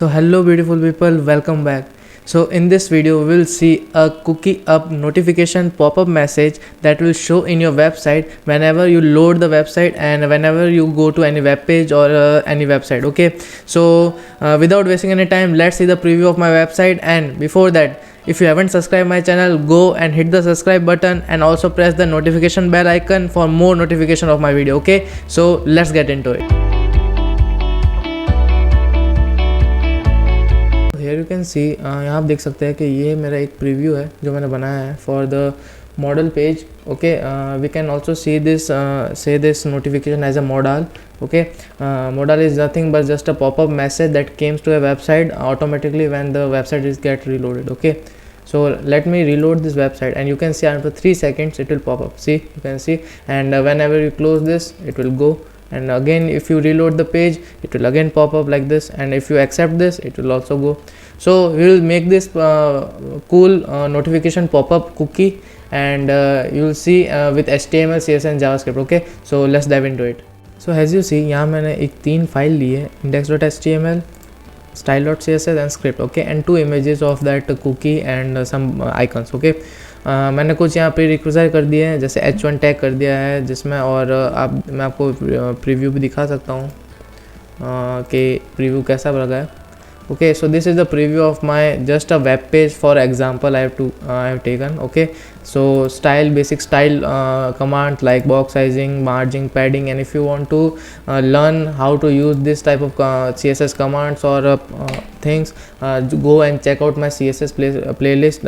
So hello beautiful people, welcome back. So in this video we'll see a cookie up notification pop-up message that will show in your website whenever you load the website and whenever you go to any web page or any website. Okay, so without wasting any time, let's see the preview of my website. And before that, if you haven't subscribed my channel, go and hit the subscribe button and also press the notification bell icon for more notification of my video. Okay, so let's get into it. Here you can see, यहाँ आप देख सकते हैं कि ये मेरा एक preview है जो मैंने बनाया है for the model page. Okay, we can also see this say this notification as a modal. Okay, modal is nothing but just a pop-up message that comes to a website automatically when the website is get reloaded. Okay, so let me reload this website and you can see after 3 seconds it will pop up. See, you can see, and whenever you close this it will go, and again if you reload the page it will again pop up like this, and if you accept this it will also go. So we will make this cool notification pop-up cookie, and you will see with HTML CSS and JavaScript. Okay, so let's dive into it. So as you see, यहाँ मैंने एक 3 file ली है, index.html, style.css and script. Okay, and 2 images of that cookie and some icons. Okay, मैंने कुछ यहाँ पे request कर दिए हैं, जैसे h1 टैग कर दिया है जिसमें, और मैं आपको प्रीव्यू भी दिखा सकता हूँ कि प्रीव्यू कैसा लगा है. Okay, so this is the preview of my just a web page. For example, I have taken. Okay, so basic style commands like box sizing, margin, padding, and if you want to learn how to use this type of CSS commands or things, go and check out my CSS playlist.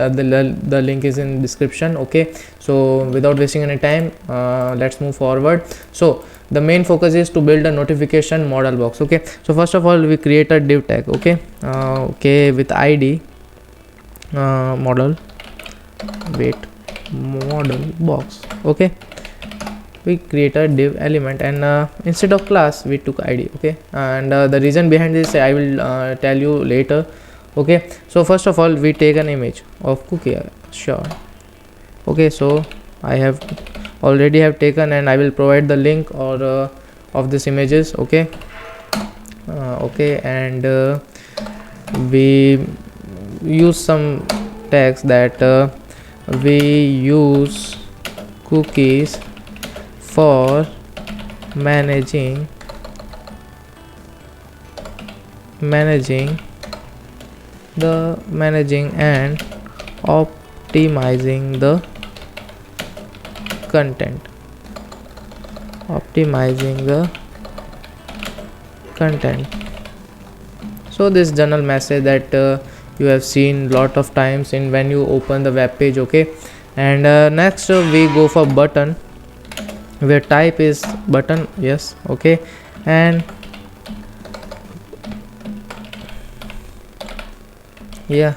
The link is in description. Okay, so without wasting any time, let's move forward. So the main focus is to build a notification modal box. Okay, so first of all we create a div tag. Okay, with id model box. Okay, we create a div element, and instead of class we took id. Okay, and the reason behind this I will tell you later. Okay, so first of all we take an image of cookie. Sure. Okay, so I already have taken, and I will provide the link or of these images. Okay, and we use some tags that we use cookies for managing and optimizing the content. So this general message that you have seen lot of times in when you open the web page. Okay, and next we go for button, where type is button. Yes. Okay, and yeah,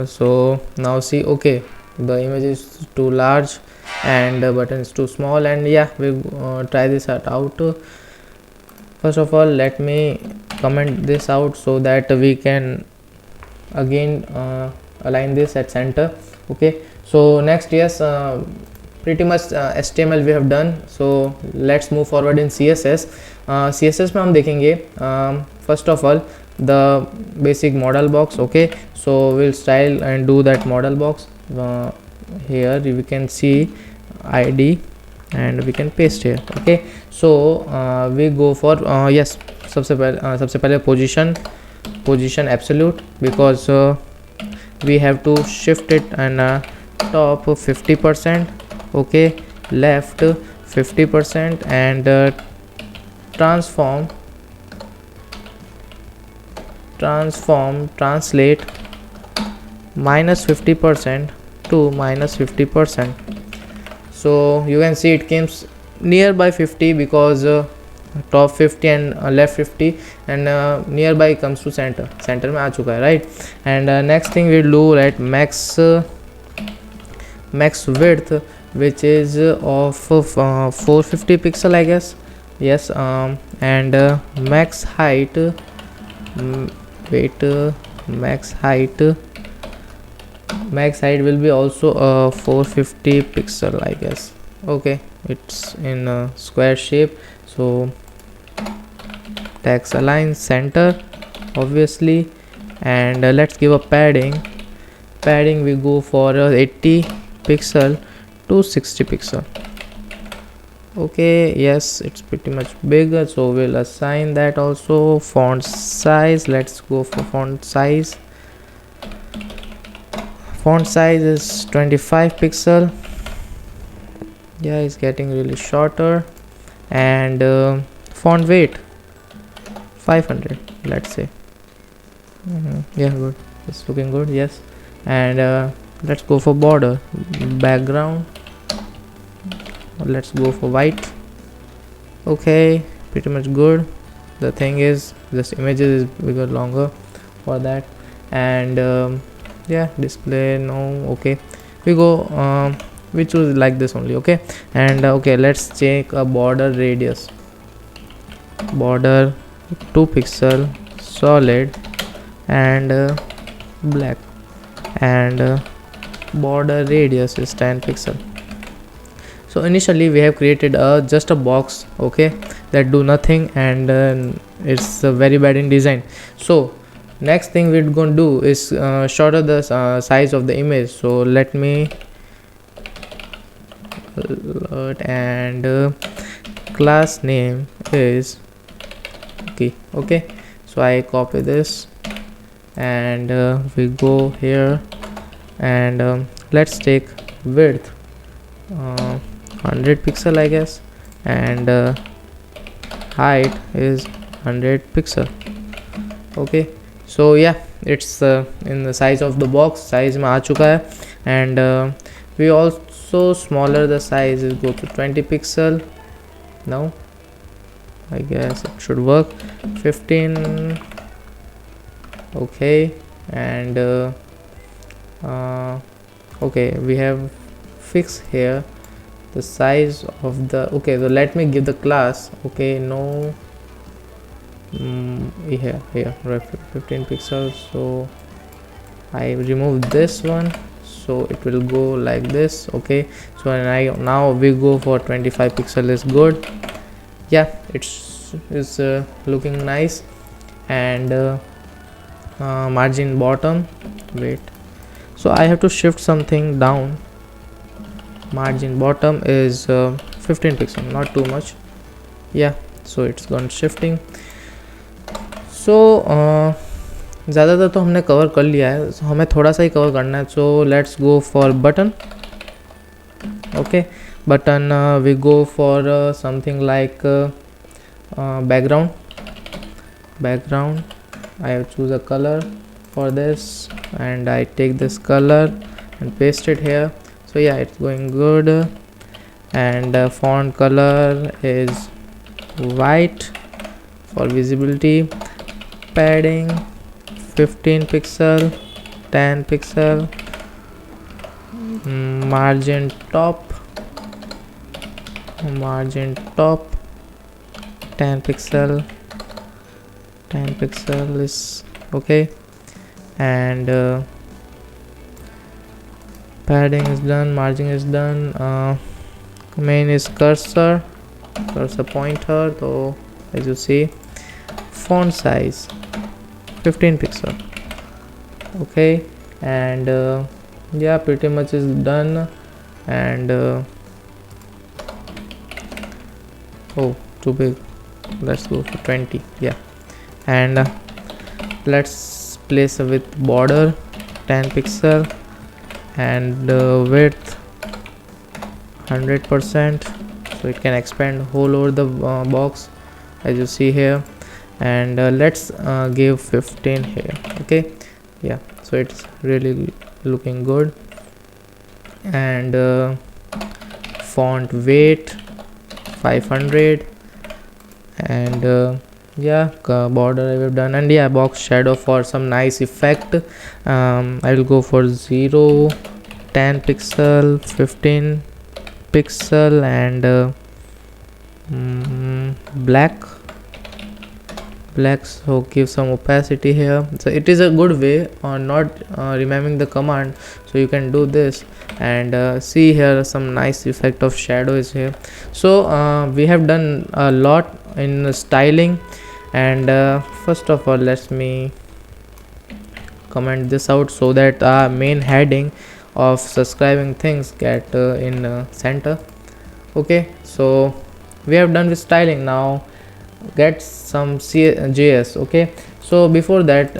so now see, okay, the image is too large and the button is too small, and yeah, we'll try this out. First of all, let me comment this out so that we can again align this at center. Okay, so next, yes, pretty much HTML we have done. So let's move forward in CSS. CSS में हम देखेंगे first of all the basic modal box. Okay, so we'll style and do that modal box. Here we can see id and we can paste here. Okay, so we go for yes, सबसे पहले position absolute, because we have to shift it, and top 50%. Okay, left 50%, and translate -50% to -50%. So you can see it comes nearby 50 because top 50 and left 50, and nearby comes to center में आ चुका है, right? And next thing we'll do, right, max width, which is of 450 pixel, I guess. Yes, and max height, max height will be also 450 pixel, I guess. Okay, it's in a square shape, so text align center obviously, and let's give a padding. We go for 80 pixel to 60 pixel. Okay, yes, it's pretty much bigger, so we'll assign that also. Font size, let's go for font size. Font size is 25 pixel. Yeah, it's getting really shorter. And font weight 500, let's say. Yeah, good, it's looking good. Yes, and let's go for border. Background, let's go for white. Okay, pretty much good. The thing is, this images is bigger, longer for that. And yeah, display, no. Okay, we choose like this only. Okay, and okay, let's check a border radius. Border 2 pixel, solid, and black, and border radius is 10 pixel. So initially we have created just a box, okay, that do nothing, and it's very bad in design. So next thing we're going to do is shorter the size of the image. So let me and class name is okay. So I copy this, and we go here, and let's take width 100 pixel, I guess, and height is 100 pixel. Okay, so yeah, it's in the size of the box size में आ चुका है. And we also smaller the size is go to 20 pixel. Now I guess it should work. 15. Okay, and okay, we have fixed here the size of the. Okay, so let me give the class. Okay, no, here 15 pixels. So I remove this one, so it will go like this. Okay, so now we go for 25 pixel is good. Yeah, it's looking nice. And margin bottom, wait, so I have to shift something down. Margin bottom is 15 pixel, not too much. Yeah, so it's gone shifting. So ज़्यादातर तो हमने cover कर लिया है, so हमें थोड़ा सा ही cover करना है. So let's go for button. Okay, button we go for something like background. I have choose a color for this, and I take this color and paste it here. So yeah, it's going good. And font color is white for visibility. Padding 15 pixel, 10 pixel. Margin top 10 pixel. 10 pixel is okay. And padding is done, margin is done. Main is cursor pointer. So as you see, font size 15 pixel. Okay, and yeah, pretty much is done. And oh, too big, let's go for 20. Yeah, and let's place with border 10 pixel, and width 100%, so it can expand whole over the box as you see here. And let's give 15 here. Okay, yeah, so it's really looking good. And font weight 500. And yeah, border I have done. And yeah, box shadow for some nice effect. I will go for 0, 10 pixel, 15 pixel, and black, so give some opacity here. So it is a good way on not remembering the command, so you can do this. And see here some nice effect of shadows here. So we have done a lot in styling. And first of all, let me comment this out so that our main heading of subscribing things get in center. Okay, so we have done with styling. Now get some JS. Okay, so before that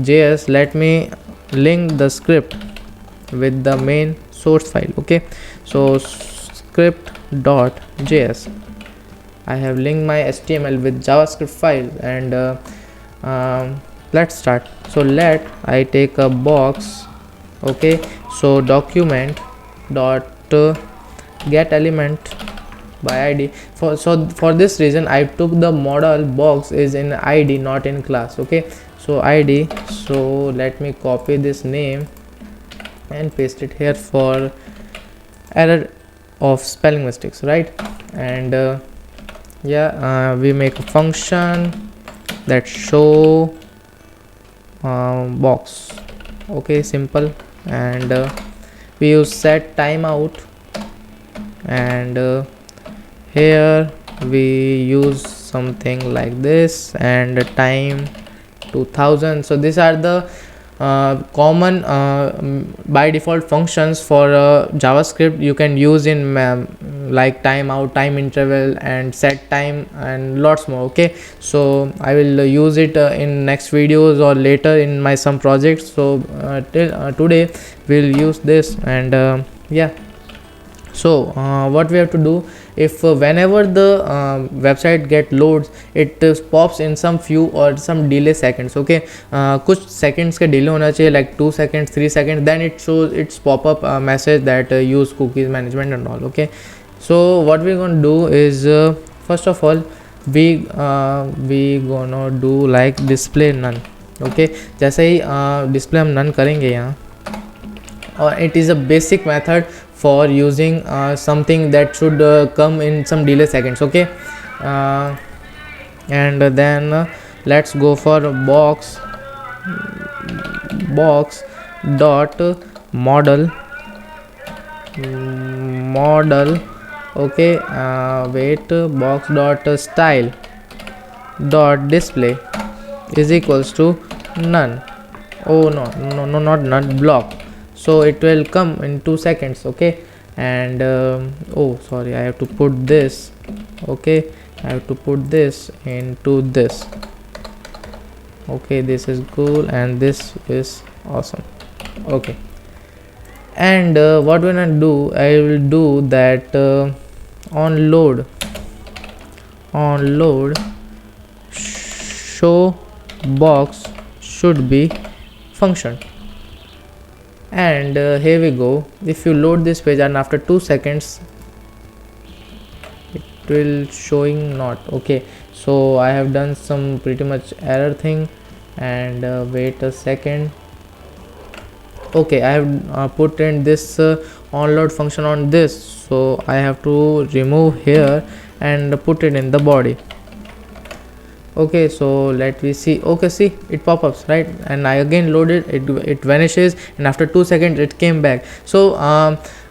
JS, let me link the script with the main source file. Okay, so script.js, I have linked my HTML with JavaScript file, and let's start. So I take a box. Okay, so document dot get element by id. For this reason I took the modal box is in id, not in class. Okay, so id. So let me copy this name and paste it here for error of spelling mistakes, right? And we make a function that show box. Okay, simple. And we use set timeout, and here we use something like this, and time 2000. So these are the common by default functions for JavaScript you can use in like timeout, time interval, and set time, and lots more. Okay, so I will use it in next videos or later in my some projects. So till today we'll use this. And so what we have to do, if whenever the website get loads, it pops in some few or some delay seconds. Okay, कुछ seconds का delay होना चाहिए, like 2 seconds, 3 seconds, then it shows its pop-up message that use cookies management and all. Okay, so what we're gonna do is first of all we gonna do like display none. Okay, जैसे ही display हम none करेंगे यहाँ, or it is a basic method for using something that should come in some delay seconds. Okay, and then let's go for box dot modal. Okay, wait, box dot style dot display is equals to none. Oh no, not none, block. So it will come in 2 seconds. Okay, and oh sorry, I have to put this. Okay, I have to put this into this. Okay, this is cool and this is awesome. Okay, and what when I do, I will do that on load show box should be function. And here we go. If you load this page and after 2 seconds it will showing not. Okay, so I have done some pretty much error thing, and wait a second. Okay, I have put in this onload function on this, so I have to remove here and put it in the body. Okay, so let me see. Okay, see, it pop-ups, right? And I again load it, it vanishes, and after 2 seconds it came back. So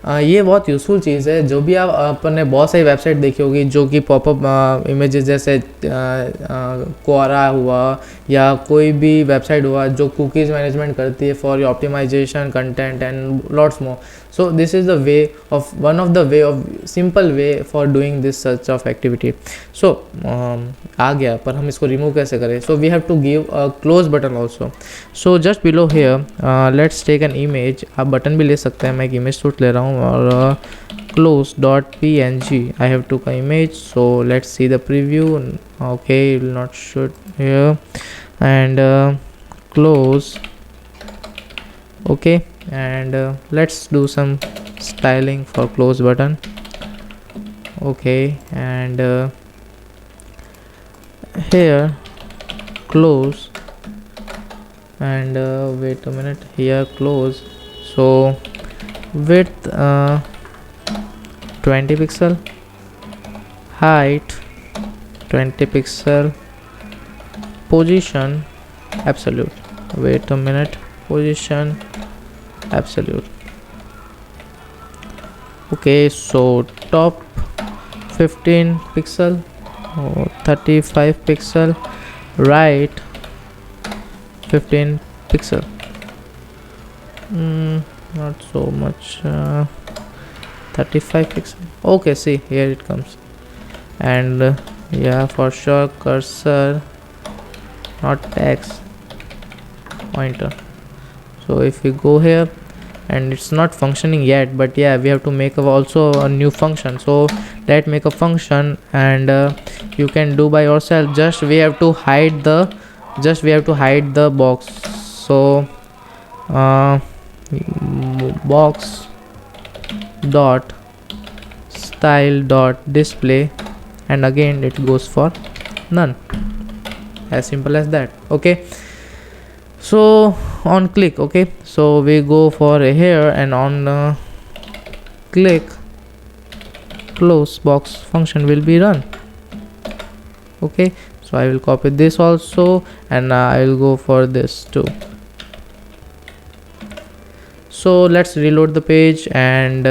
ये बहुत useful चीज़ है. जो भी आप अपने बहुत सारी website देखी होगी जो कि पॉपअप इमेजेस जैसे क्वारा हुआ या कोई भी वेबसाइट हुआ जो कुकीज़ मैनेजमेंट करती है for your optimisation content and lots more. So this is the one of the simple way for doing this such of activity. So आ गया, पर हम इसको remove कैसे करें? So we have to give a close button also. So just below here let's take an image. आप button भी ले सकते हैं, मैं एक image shoot ले रहा हूँ, और close.png I have took an image. So let's see the preview. Okay, it will not shoot here, and close. Okay, and let's do some styling for close button. Okay, and here close, and wait a minute, here close. So width 20 pixel, height 20 pixel, position absolute. Wait a minute, position absolute. Okay, so top 15 pixel, 35 pixel, right 15 pixel. Not so much. 35 pixel. Okay, see here it comes. And yeah, for sure cursor, not text, pointer. So if we go here, and it's not functioning yet, but yeah, we have to make also a new function. So let's make a function, and you can do by yourself. Just we have to hide the box. So box dot style dot display, and again it goes for none. As simple as that. Okay, so on click, okay, so we go for here, and on click, close box function will be run. Okay, so I will copy this also, and I will go for this too. So let's reload the page, and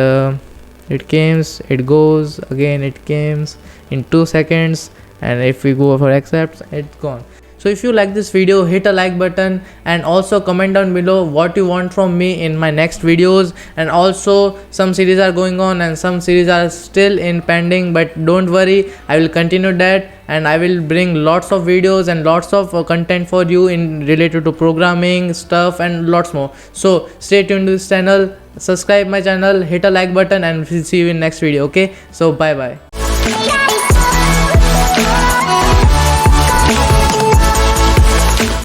it comes, it goes again, it comes in 2 seconds, and if we go for accept, it's gone. So if you like this video, hit a like button, and also comment down below what you want from me in my next videos. And also some series are going on and some series are still in pending, but don't worry, I will continue that, and I will bring lots of videos and lots of content for you in related to programming stuff and lots more. So stay tuned to this channel, subscribe my channel, hit a like button, and we'll see you in next video. Okay, so bye bye.